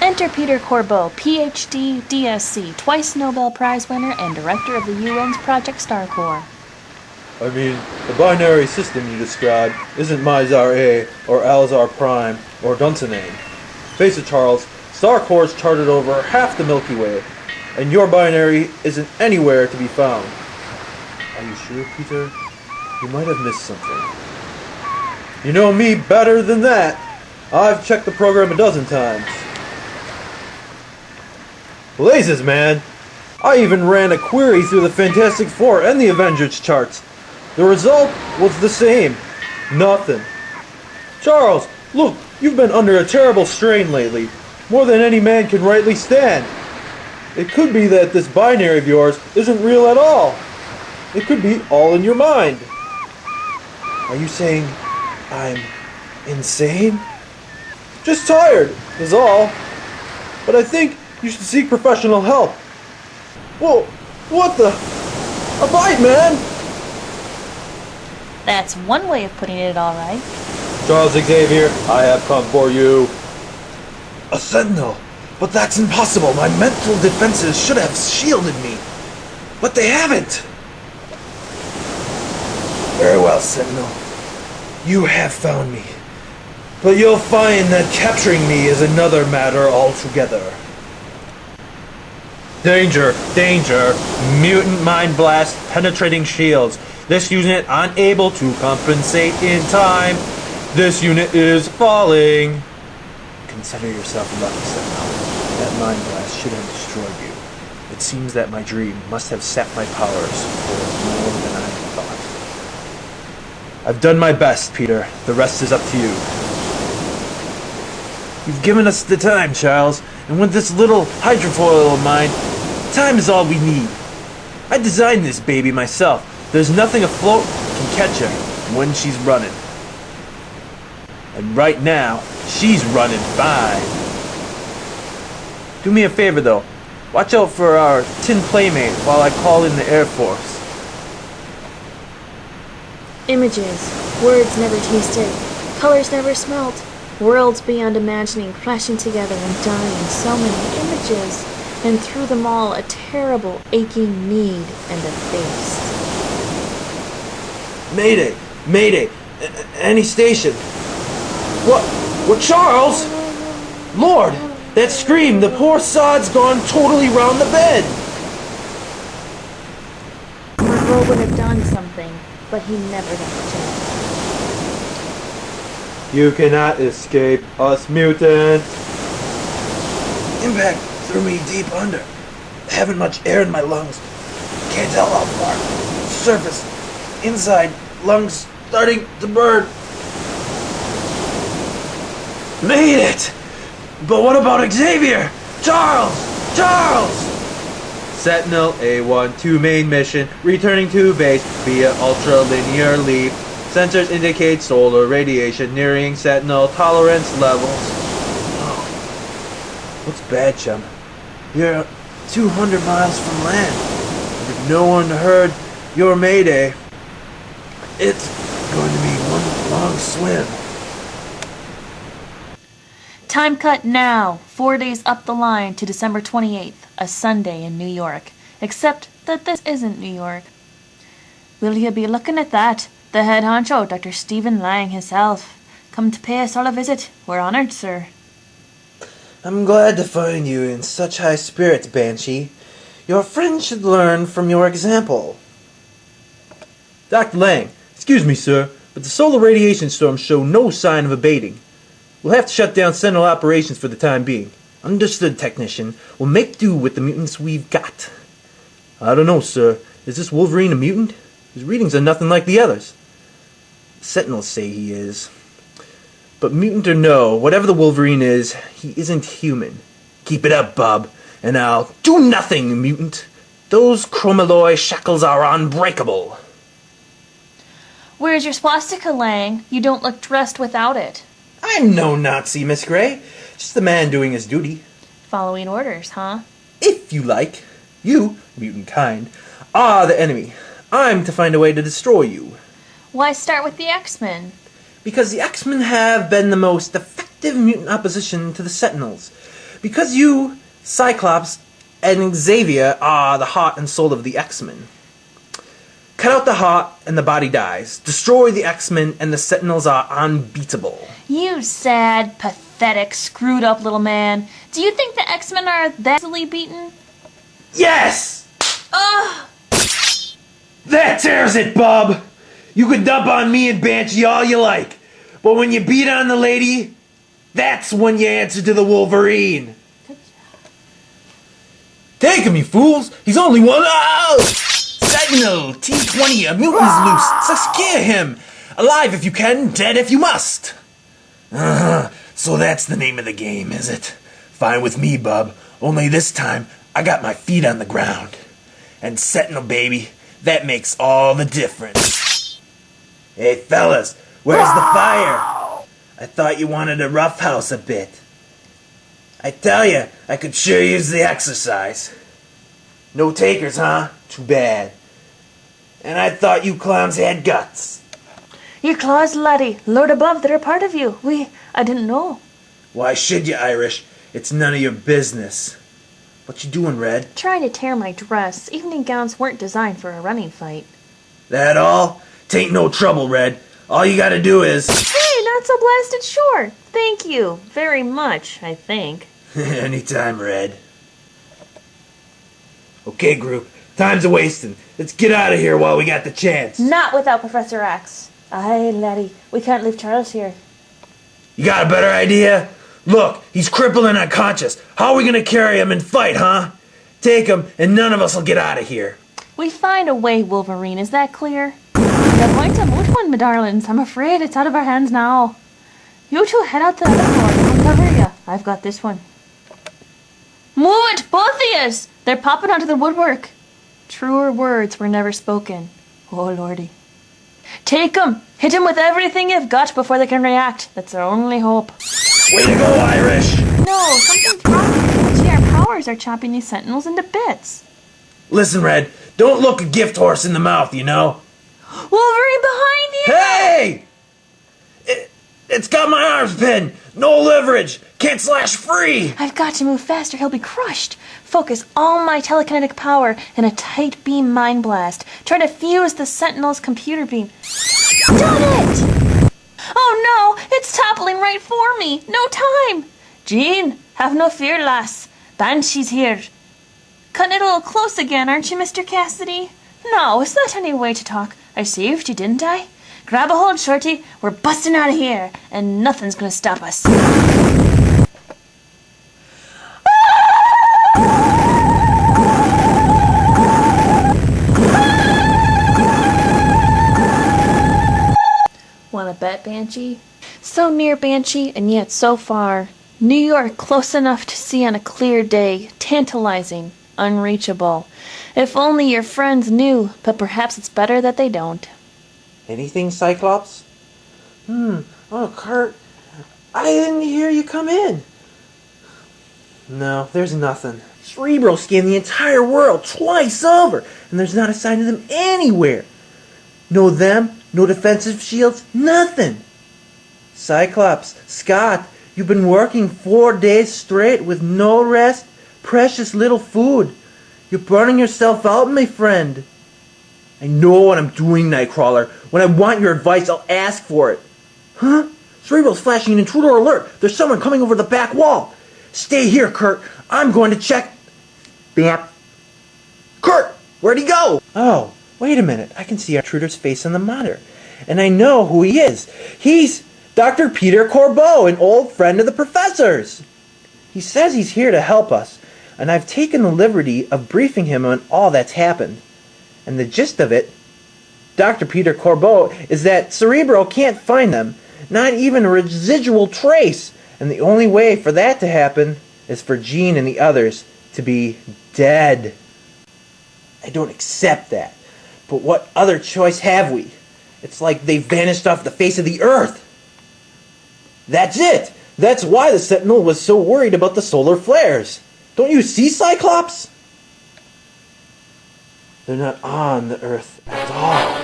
Enter Peter Corbeau, Ph.D., DSc, twice Nobel Prize winner and director of the UN's Project Star Corps. I mean, the binary system you described isn't Mizar A, or Alzar Prime, or Dunsinane. Face it, Charles, Star Corps charted over half the Milky Way, and your binary isn't anywhere to be found. Are you sure, Peter? You might have missed something. You know me better than that. I've checked the program a dozen times. Blazes, man! I even ran a query through the Fantastic Four and the Avengers charts. The result was the same. Nothing. Charles, look, you've been under a terrible strain lately. More than any man can rightly stand. It could be that this binary of yours isn't real at all. It could be all in your mind. Are you saying I'm insane? Just tired, is all. But I think you should seek professional help. Whoa, what the? A bite, man! That's one way of putting it, all right. Charles Xavier, I have come for you. A sentinel? But that's impossible. My mental defenses should have shielded me. But they haven't. Very well, Sentinel. You have found me. But you'll find that capturing me is another matter altogether. Danger, danger. Mutant mind blast penetrating shields. This unit unable to compensate in time. This unit is falling. Consider yourself lucky, Sentinel. That mind blast should have destroyed you. It seems that my dream must have sapped my powers for more than I thought. I've done my best, Peter. The rest is up to you. You've given us the time, Charles, and with this little hydrofoil of mine, time is all we need. I designed this baby myself. There's nothing afloat can catch her when she's running. And right now, she's running fine. Do me a favor, though. Watch out for our tin playmate while I call in the Air Force. Images, words never tasted, colors never smelt, worlds beyond imagining crashing together and dying. So many images, and through them all a terrible aching need and a face. Mayday! Mayday! Any station! What? What, Charles? Lord! That scream! The poor sod's gone totally round the bed! Monroe would have done something, but he never got the chance. You cannot escape us, mutant! Impact threw me deep under. Haven't much air in my lungs. Can't tell how far. Surface. Inside. Lungs starting to burn. Made it! But what about Xavier? Charles! Charles! Sentinel A1 to main mission, returning to base via ultra-linear leap. Sensors indicate solar radiation nearing Sentinel tolerance levels. Oh. What's bad, chum? You're 200 miles from land. If no one heard your mayday, it's going to be one long swim. Time cut now, 4 days up the line to December 28th, a Sunday in New York. Except that this isn't New York. Will you be looking at that? The head honcho, Dr. Stephen Lang himself, come to pay us all a visit. We're honored, sir. I'm glad to find you in such high spirits, Banshee. Your friends should learn from your example. Dr. Lang, excuse me, sir, but the solar radiation storms show no sign of abating. We'll have to shut down Sentinel operations for the time being. Understood, technician. We'll make do with the mutants we've got. I don't know, sir. Is this Wolverine a mutant? His readings are nothing like the others. Sentinels say he is. But mutant or no, whatever the Wolverine is, he isn't human. Keep it up, Bob, and I'll do nothing, mutant. Those chromalloy shackles are unbreakable. Where's your swastika, Lang? You don't look dressed without it. I'm no Nazi, Miss Gray. Just a man doing his duty. Following orders, huh? If you like. You, mutant kind, are the enemy. I'm to find a way to destroy you. Why start with the X-Men? Because the X-Men have been the most effective mutant opposition to the Sentinels. Because you, Cyclops, and Xavier are the heart and soul of the X-Men. Cut out the heart and the body dies. Destroy the X-Men and the Sentinels are unbeatable. You sad, pathetic, screwed up little man. Do you think the X-Men are that easily beaten? Yes! Ugh! That tears it, bub! You can dump on me and Banshee all you like, but when you beat on the lady, that's when you answer to the Wolverine. Take him, you fools! He's only one. Oh! Sentinel, T-20, a mutant is loose. So scare him. Alive if you can, dead if you must. So that's the name of the game, is it? Fine with me, bub. Only this time, I got my feet on the ground. And Sentinel, baby, that makes all the difference. Hey, fellas, where's the fire? I thought you wanted to roughhouse a bit. I tell you, I could sure use the exercise. No takers, huh? Too bad. And I thought you clowns had guts. Your claws, laddie. Lord above, they're a part of you. I didn't know. Why should you, Irish? It's none of your business. What you doing, Red? Trying to tear my dress. Evening gowns weren't designed for a running fight. That all? Tain't no trouble, Red. All you gotta do is... Hey, not so blasted short. Thank you very much, I think. Anytime, Red. Okay, group. Time's a-wasting. Let's get out of here while we got the chance. Not without Professor X. Aye, laddie. We can't leave Charles here. You got a better idea? Look, he's crippled and unconscious. How are we gonna carry him and fight, huh? Take him, and none of us will get out of here. We find a way, Wolverine. Is that clear? You're going to moot one, my darlings. I'm afraid it's out of our hands now. You two head out to the other door. I'll cover you. I've got this one. Move it, both of yous! They're popping onto the woodwork. Truer words were never spoken. Oh, Lordy. Take 'em! Hit 'em with everything you've got before they can react. That's our only hope. Way to go, Irish! No, something's wrong. Gee, our powers are chopping these sentinels into bits. Listen, Red, don't look a gift horse in the mouth, you know? Wolverine behind you! Hey! It's got my arms pinned. No leverage. Can't slash free. I've got to move faster. He'll be crushed. Focus all my telekinetic power in a tight beam mind blast. Try to fuse the Sentinel's computer beam. Done it! Oh no! It's toppling right for me. No time. Jean, have no fear, lass. Banshee's here. Cutting it a little close again, aren't you, Mr. Cassidy? No, is that any way to talk? I saved you, didn't I? Grab a hold, Shorty. We're busting out of here, and nothing's gonna stop us. Wanna bet, Banshee? So near, Banshee, and yet so far. New York close enough to see on a clear day. Tantalizing. Unreachable. If only your friends knew, but perhaps it's better that they don't. Anything, Cyclops? Oh, Kurt, I didn't hear you come in. No, there's nothing. Cerebro scanned the entire world twice over, and there's not a sign of them anywhere. No them, no defensive shields, nothing. Cyclops, Scott, you've been working 4 days straight with no rest, precious little food. You're burning yourself out, my friend. I know what I'm doing, Nightcrawler. When I want your advice, I'll ask for it. Huh? Cerebral's flashing an intruder alert. There's someone coming over the back wall. Stay here, Kurt. I'm going to check. Bam. Kurt, where'd he go? Oh, wait a minute. I can see our intruder's face on the monitor. And I know who he is. He's Dr. Peter Corbeau, an old friend of the professor's. He says he's here to help us, and I've taken the liberty of briefing him on all that's happened. And the gist of it, Dr. Peter Corbeau, is that Cerebro can't find them, not even a residual trace, and the only way for that to happen is for Jean and the others to be dead. I don't accept that, but what other choice have we? It's like they vanished off the face of the earth. That's it! That's why the Sentinel was so worried about the solar flares. Don't you see, Cyclops? They're not on the Earth at all.